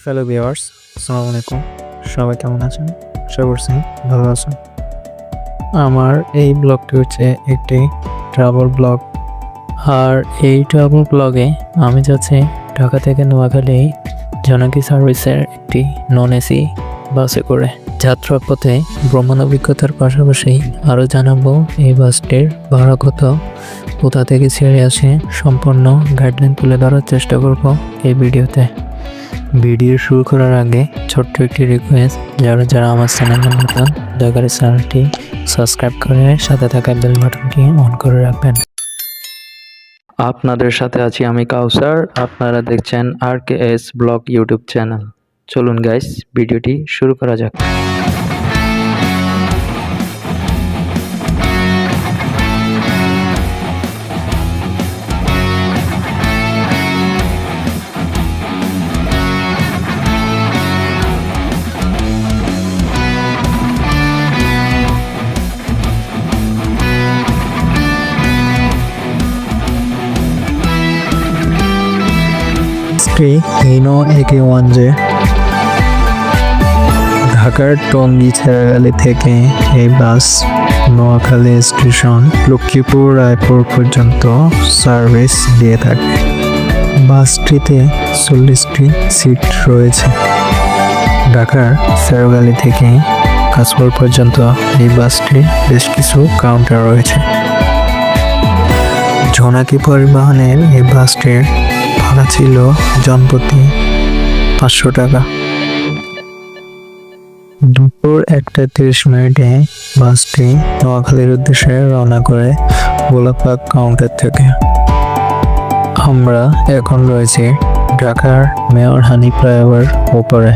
Hello viewers, আসসালামু আলাইকুম। সবাই কেমন আছেন? আশা করছি ভালো আছেন। আমার এই ব্লগটি হচ্ছে একটি ট্রাভেল ব্লগ। আর এই ট্রাভেল ব্লগে আমি যাচ্ছি ঢাকা থেকে নোয়াখালী জোনাকি সার্ভিসের একটি নন এসি বাসে করে। যাত্রার পথে ভ্রমণ অভিজ্ঞতার পাশাপাশি আরও জানাবো এই বাসটির ভাড়া কত, কোথা থেকে ছেড়ে আসে, সম্পূর্ণ গাইডলাইন তুলে ধরার চেষ্টা করব এই ভিডিওতে। ভিডিও শুরু করার আগে ছোট্ট একটি রিকোয়েস্ট, যারা আমার চ্যানেলের নতুন দয়া করে চ্যানেলটি সাবস্ক্রাইব করে সাথে থাকা বেল বাটনটি অন করে রাখবেন। আপনাদের সাথে আছি আমি কাউসার, আপনারা দেখছেন RKS ব্লগ ইউটিউব চ্যানেল। চলুন গাইস, ভিডিওটি শুরু করা যাক। হিনো AK1J ঢাকার টঙ্গী ছেড়াগালি থেকে এই বাস নোয়াখালী স্টেশন লক্ষ্মীপুর রায়পুর পর্যন্ত সার্ভিস দিয়ে থাকে। বাসটিতে 40টি সিট রয়েছে। ঢাকার ছেড়াগালি থেকে কাশফুল পর্যন্ত এই বাসটির বেশ কিছু কাউন্টার রয়েছে। জোনাকি পরিবহনের এই বাসটির ভাড়া ছিল জনপ্রতি 500 টাকা। দুপুর 1:30 বাসটি নোয়াখালীর উদ্দেশ্যে রওনা করে গোলাপবাগ কাউন্টার থেকে। আমরা এখন রয়েছি ঢাকার মেয়র হানি ফ্লাইওভার ওপরে।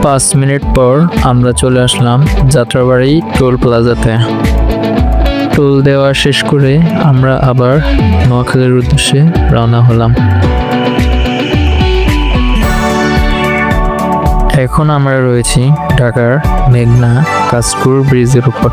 5 মিনিট পর আমরা চলে আসলাম যাত্রাবাড়ি টোল প্লাজাতে। টোল দেওয়া শেষ করে আমরা আবার নোয়াখালীর উদ্দেশ্যে রওনা হলাম। এখন আমরা রয়েছি ঢাকার মেঘনা কাশফুল ব্রিজের উপর।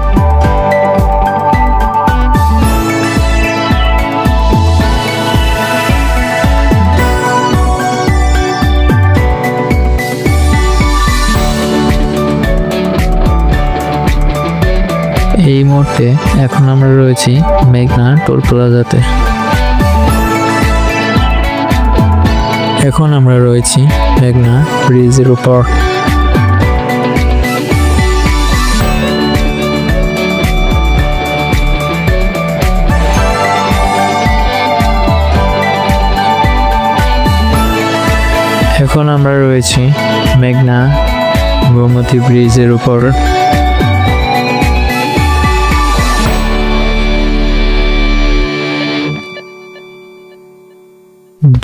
এই মুহূর্তে এখন আমরা রয়েছি মেঘনা টোল প্লাজাতে। এখন আমরা রয়েছি মেঘনা ব্রিজের উপর। এখন আমরা রয়েছি মেঘনা গোমতী ব্রিজের উপর।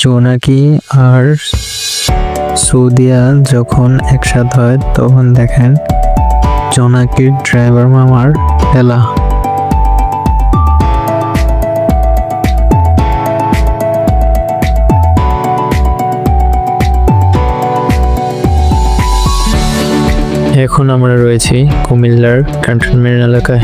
জোনাকি আর সৌদিয়া যখন একসাথে হয় তখন দেখেন জোনাকির ড্রাইভার মামার এলা। এখন আমরা রয়েছি কুমিল্লার ক্যান্টনমেন্ট এলাকায়।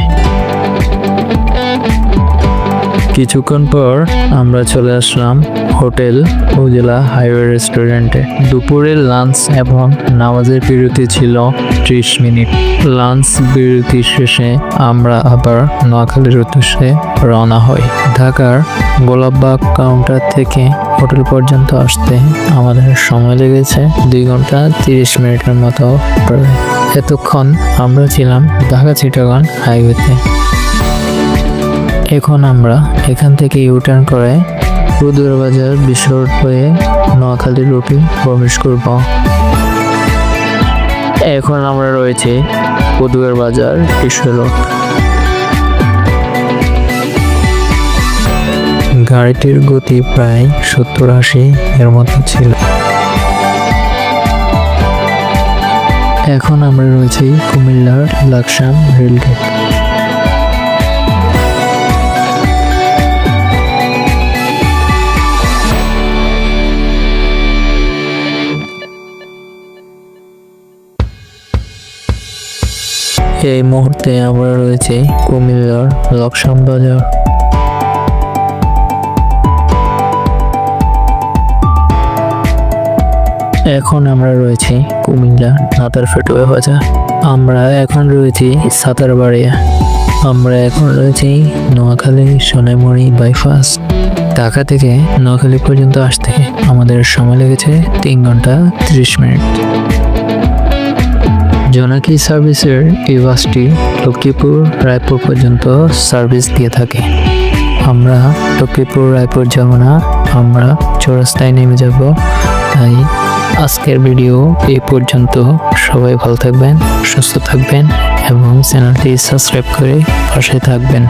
কিছুক্ষণ পর আমরা চলে আসলাম হোটেল উপজেলা হাইওয়ে রেস্টুরেন্টে। দুপুরের লাঞ্চ এবং নামাজের বিরতি ছিল 30 মিনিট। লাঞ্চ বিরতি শেষে আমরা আবার নোয়াখালীর উদ্দেশ্যে রওনা হই। ঢাকার গোলাপবাগ কাউন্টার থেকে হোটেল পর্যন্ত আসতে আমাদের সময় লেগেছে 2 ঘন্টা 30 মিনিটের মতো। এতক্ষণ আমরা ছিলাম ঢাকা চিটাগং হাইওয়েতে। এখন আমরা এখান থেকে ইউটার্ন করে রুদুর বাজার বিশ্ব রোড হয়ে নোয়াখালী রুটে প্রবেশ করব। এখন আমরা রয়েছি রুদুর বাজার বিশ্ব রোড। গাড়িটির গতি প্রায় 70-80 এর মতো ছিল। এখন আমরা রয়েছি কুমিল্লার লাকসাম রেলগেট। এই মুহূর্তে আমরা রয়েছে কুমিল্লার লকসাম বাজার। এখন আমরা রয়েছি কুমিল্লা নাতার ফেটুয়া বাজার। আমরা এখন রয়েছি সাতারবাড়িয়া। আমরা এখন রয়েছি নোয়াখালী সোনাইমুড়ি বাইপাস। ঢাকা থেকে নোয়াখালী পর্যন্ত আসতে আমাদের সময় লেগেছে 3 ঘন্টা 30 মিনিট। জোনাকি সার্ভিসের এই বাসটি লক্ষ্মীপুর রায়পুর পর্যন্ত সার্ভিস দিয়ে থাকে। আমরা লক্ষ্মীপুর রায়পুর যাব না, আমরা চৌরাস্তায় নেমে যাব। তাই আজকের ভিডিও এই পর্যন্ত। সবাই ভালো থাকবেন, সুস্থ থাকবেন এবং চ্যানেলটি সাবস্ক্রাইব করে পাশে থাকবেন।